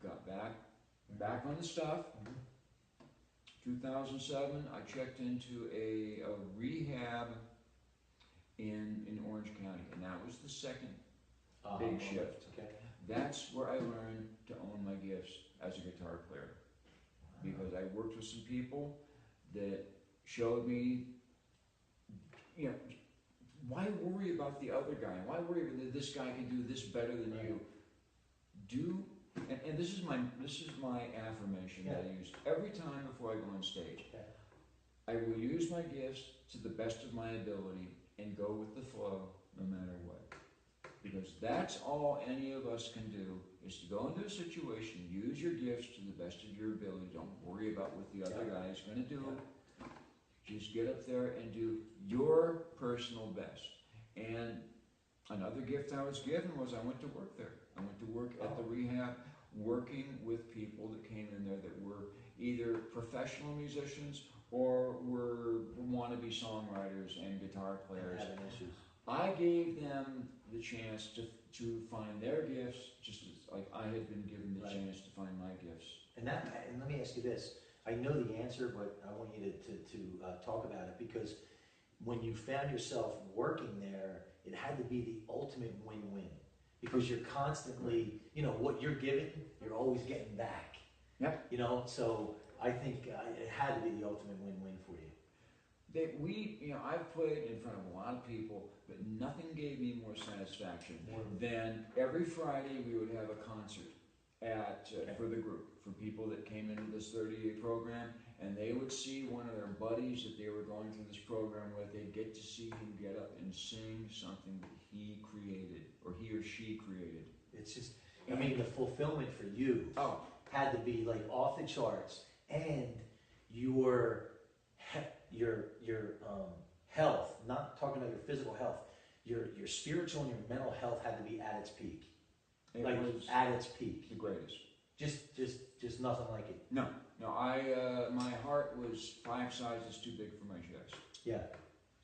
Got back on the stuff. 2007, I checked into a rehab in Orange County, and that was the second big shift. Okay. That's where I learned to own my gifts as a guitar player, because I worked with some people that showed me, you know, why worry about the other guy? Why worry that this guy can do this better than you? And this is my affirmation that I use every time before I go on stage. Okay. I will use my gifts to the best of my ability and go with the flow no matter what. Because that's all any of us can do, is to go into a situation, use your gifts to the best of your ability. Don't worry about what the other guy is going to do. Just get up there and do your personal best. And another gift I was given was I went to work there. I went to work at the rehab, working with people that came in there that were either professional musicians or were wannabe songwriters and guitar players. Having issues. I gave them the chance to find their gifts, just as like I had been given the chance to find my gifts. And let me ask you this. I know the answer, but I want you to talk about it, because when you found yourself working there, it had to be the ultimate win-win, because you're constantly, you know, what you're giving, you're always getting back. Yeah. You know, so I think it had to be the ultimate win-win for you. I've played in front of a lot of people, but nothing gave me more satisfaction than every Friday we would have a concert for the group, for people that came into this 30-day program, and they would see one of their buddies that they were going through this program with. They'd get to see him get up and sing something that he created, or he or she created. It's just, I mean, the fulfillment for you had to be like off the charts, and your health, not talking about your physical health, your spiritual and your mental health had to be at its peak. It was at its peak. The greatest. Just nothing like it. No, my heart was 5 sizes too big for my chest. Yeah.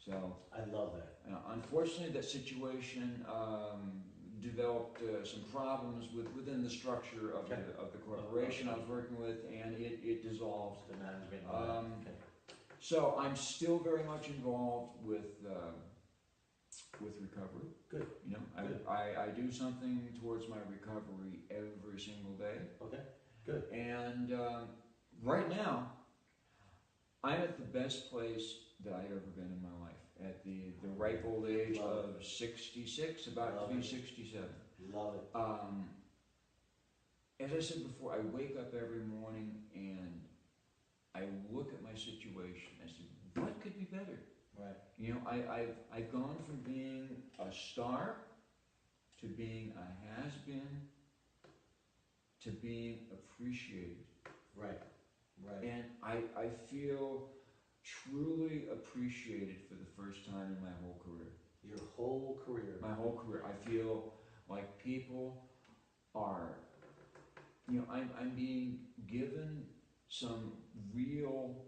So I love that. Unfortunately, that situation developed some problems within the structure of the corporation I was working with, and it dissolved. The management. So I'm still very much involved with recovery. Good. You know, I do something towards my recovery every single day. Okay. Good. And right now, I'm at the best place that I've ever been in my life. At the ripe old age of 66, about to be 67. Love it. As I said before, I wake up every morning and I look at my situation. I said, what could be better? Right. You know, I've gone from being a star to being a has-been to being appreciated. Right. Right. And I feel truly appreciated for the first time in my whole career. Your whole career. My whole career. I feel like people are, you know, I'm being given some real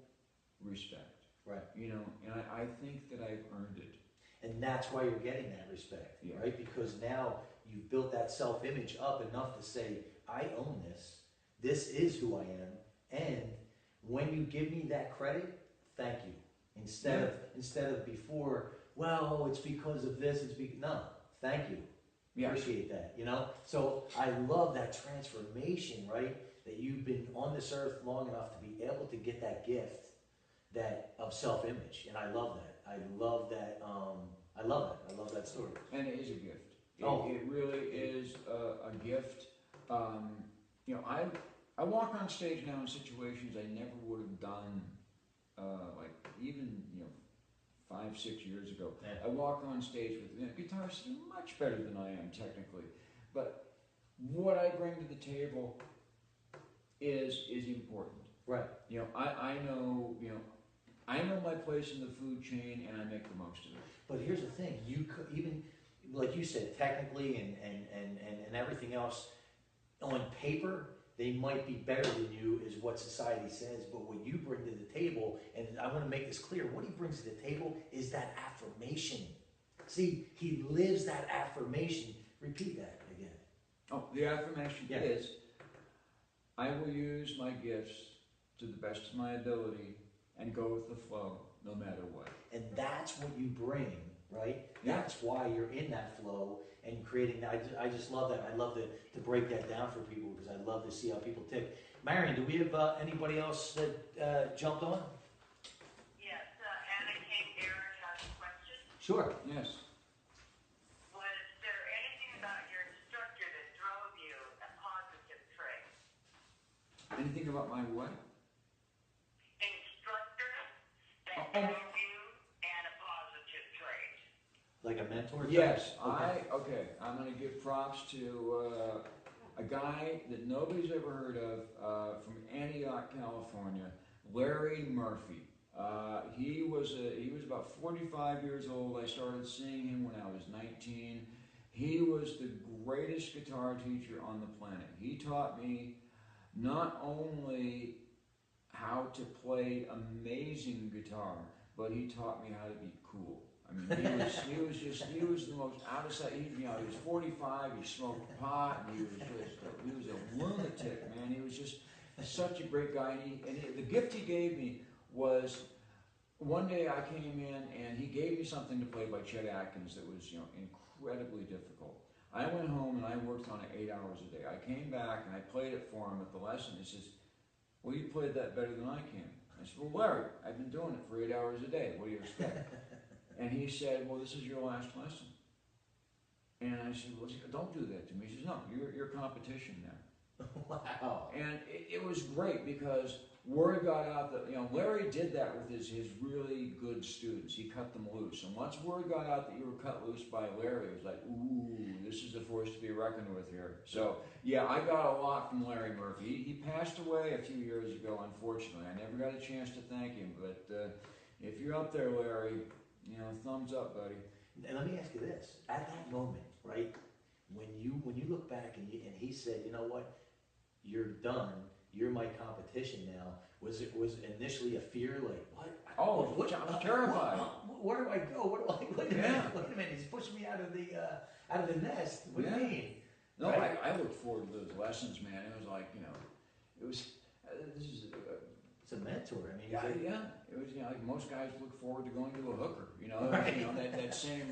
respect. Right. You know, and I think that I've earned it. And that's why you're getting that respect, right? Because now you've built that self-image up enough to say, I own this. This is who I am. And when you give me that credit, thank you. Instead of before, well, it's because of this. No, thank you. Appreciate that. You know. So I love that transformation, right? That you've been on this earth long enough to be able to get that gift, that of self-image, and I love that. I love that. I love it. I love that story. And it is a gift. It really is a gift. You know, I walk on stage now in situations I never would have done, like even 5, 6 years ago. Yeah. I walk on stage with guitarists who are much better than I am technically, but what I bring to the table is important. Right. You know, I know my place in the food chain, and I make the most of it. But here's the thing: you could even, like you said, technically and everything else, on paper, they might be better than you, is what society says. But what you bring to the table, and I want to make this clear, what he brings to the table is that affirmation. See, he lives that affirmation. Repeat that again. Oh, the affirmation Yeah. is, I will use my gifts to the best of my ability and go with the flow no matter what. And that's what you bring, right? Yeah. That's why you're in that flow and creating that. I just love that. I love to break that down for people because I love to see how people tick. Marion, do we have anybody else that jumped on? Yes, Anna Kate Aaron has a question. Sure. Yes. Was there anything about your instructor that drove you a positive trait? Anything about my what? Instructor that Oh. drove you and a positive trait. Like a mentor? Yes, Okay. I'm going to give props to a guy that nobody's ever heard of from Antioch, California, Larry Murphy. He was about 45 years old. I started seeing him when I was 19. He was the greatest guitar teacher on the planet. He taught me not only how to play amazing guitar, but he taught me how to be cool. I mean, he was the most out of sight. He was 45. He smoked pot, and he was a lunatic, man. He was just such a great guy. And the gift he gave me was, one day I came in and he gave me something to play by Chet Atkins that was incredibly difficult. I went home and I worked on it 8 hours a day. I came back and I played it for him at the lesson. He says, "Well, you played that better than I can." I said, "Well, Larry, I've been doing it for 8 hours a day. What do you expect?" And he said, "Well, this is your last lesson." And I said, "Well, don't do that to me." He says, "No, you're competition now." Wow. And it was great because word got out that, Larry did that with his really good students. He cut them loose. And once word got out that you were cut loose by Larry, it was like, ooh, this is a force to be reckoned with here. So, yeah, I got a lot from Larry Murphy. He passed away a few years ago, unfortunately. I never got a chance to thank him. But if you're up there, Larry, thumbs up, buddy. And let me ask you this: at that moment, right, when you look back and he said, "You know what? You're done. You're my competition now." Was initially a fear, like what? Oh, I was terrified. Where do I go? Wait a minute. He's pushing me out of the nest. What do you mean? No, right? I looked forward to those lessons, man. It was like, it was. It's a mentor. I mean, Yeah. It was, like most guys look forward to going to a hooker. Right. That saying,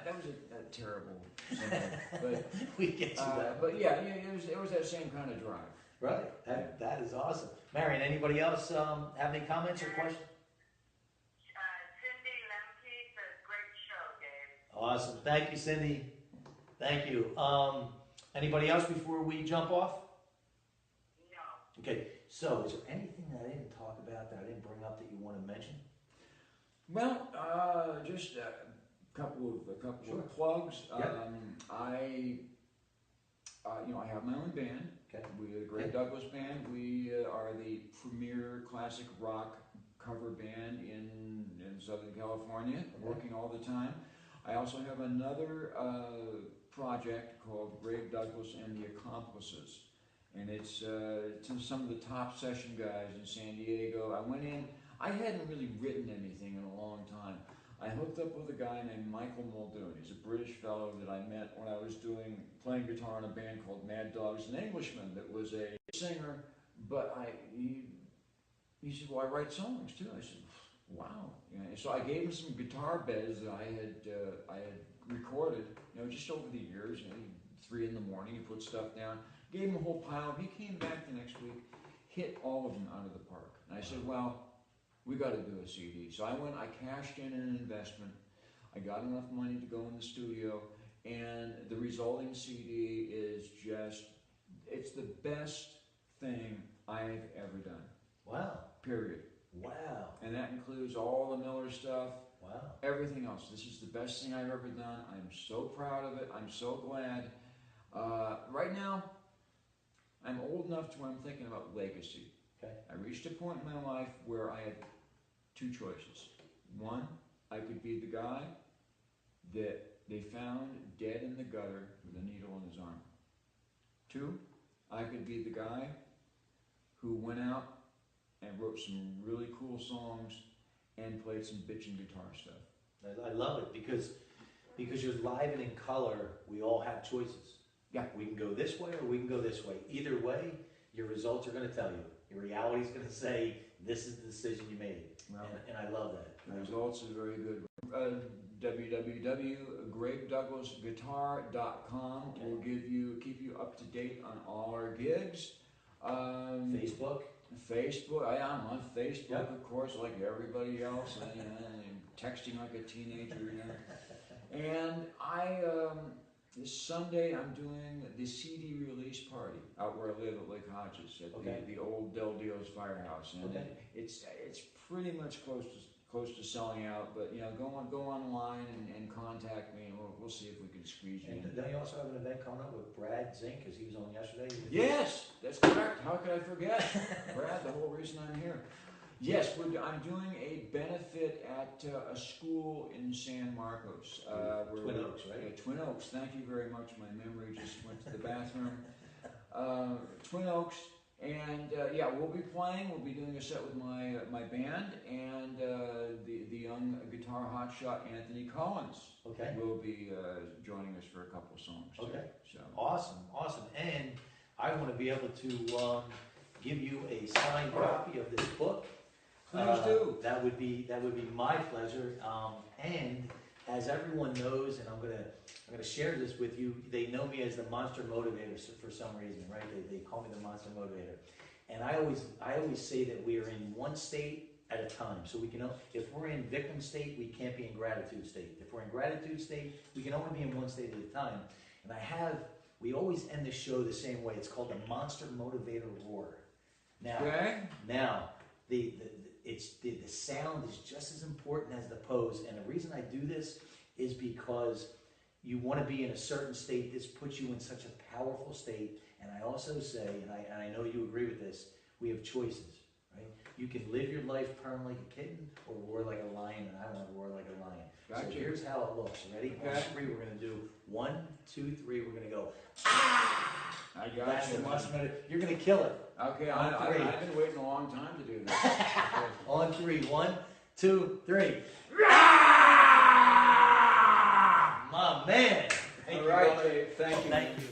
that was a terrible symbol. But we get you that. But yeah, it was that same kind of drive. Right. That is awesome. Marion, anybody else have any comments or questions? Cindy Lemke says, "Great show, Dave." Awesome. Thank you, Cindy. Thank you. Anybody else before we jump off? No. Okay. So, is there anything that I didn't talk about that I didn't bring up that you want to mention? Well, just a couple Sure. of plugs. Yeah. I have my own band. Okay. We are the Greg Douglas Band. We are the premier classic rock cover band in Southern California, working all the time. I also have another project called Greg Douglas and the Accomplices. And it's to some of the top session guys in San Diego. I went in, I hadn't really written anything in a long time. I hooked up with a guy named Michael Muldoon. He's a British fellow that I met when I was playing guitar in a band called Mad Dogs, an Englishman that was a singer, but he said, "Well, I write songs too." I said, "Wow." So I gave him some guitar beds that I had recorded, just over the years. 3 in the morning, he put stuff down. Gave him a whole pile. He came back the next week, hit all of them out of the park. And I said, "Well, we got to do a CD. So I cashed in an investment. I got enough money to go in the studio, and the resulting CD is just, it's the best thing I've ever done. Wow. Period. Wow. And that includes all the Miller stuff, Wow. everything else. This is the best thing I've ever done. I'm so proud of it. I'm so glad. Right now, I'm old enough to where I'm thinking about legacy. Okay. I reached a point in my life where I had two choices. One, I could be the guy that they found dead in the gutter with a needle in his arm. Two, I could be the guy who went out and wrote some really cool songs and played some bitchin' guitar stuff. I love it because you're live and in color. We all have choices. Yeah. We can go this way or we can go this way. Either way, your results are going to tell you. Your reality is going to say this is the decision you made. Well, and I love that. the results are very good. www.GregDouglasGuitar.com will keep you up to date on all our gigs. Facebook. I'm on Facebook, Yep. of course, like everybody else, and texting like a teenager, And this Sunday I'm doing the CD release party out where I live at Lake Hodges at the old Del Dio's Firehouse, and it's pretty much close to selling out. But go online and contact me, and we'll see if we can squeeze you in. Don't you also have an event coming up with Brad Zink, because he was on yesterday? Yes, that's correct. How could I forget? Brad, the whole reason I'm here. Yes, I'm doing a benefit at a school in San Marcos. Twin Oaks, right? Yeah, Twin Oaks. Thank you very much. My memory just went to the bathroom. Twin Oaks. And we'll be playing. We'll be doing a set with my band, and the young guitar hotshot Anthony Collins will be joining us for a couple songs too. Okay. So Awesome. And I want to be able to give you a signed copy of this book. Please do. That would be my pleasure. And as everyone knows, and I'm gonna share this with you, they know me as the Monster Motivator for some reason, right? They call me the Monster Motivator. And I always say that we are in one state at a time. So we can, if we're in victim state, we can't be in gratitude state. If we're in gratitude state, we can only be in one state at a time. And we always end the show the same way. It's called the Monster Motivator Roar. Now, the sound is just as important as the pose, and the reason I do this is because you want to be in a certain state. This puts you in such a powerful state. And I also say, and I know you agree with this, we have choices, right? You can live your life purring like a kitten or roar like a lion, and I want to roar like a lion. Gotcha. So here's how it looks. Ready? Okay. On three, we're going to do 1, 2, 3. We're going to go, ah! I got That's you. the Monster Motivator. You're going to kill it. Okay, On three. I've been waiting a long time to do that. On 3. 1, 2, 3. My man. All right, Dave. Thank you. Thank you.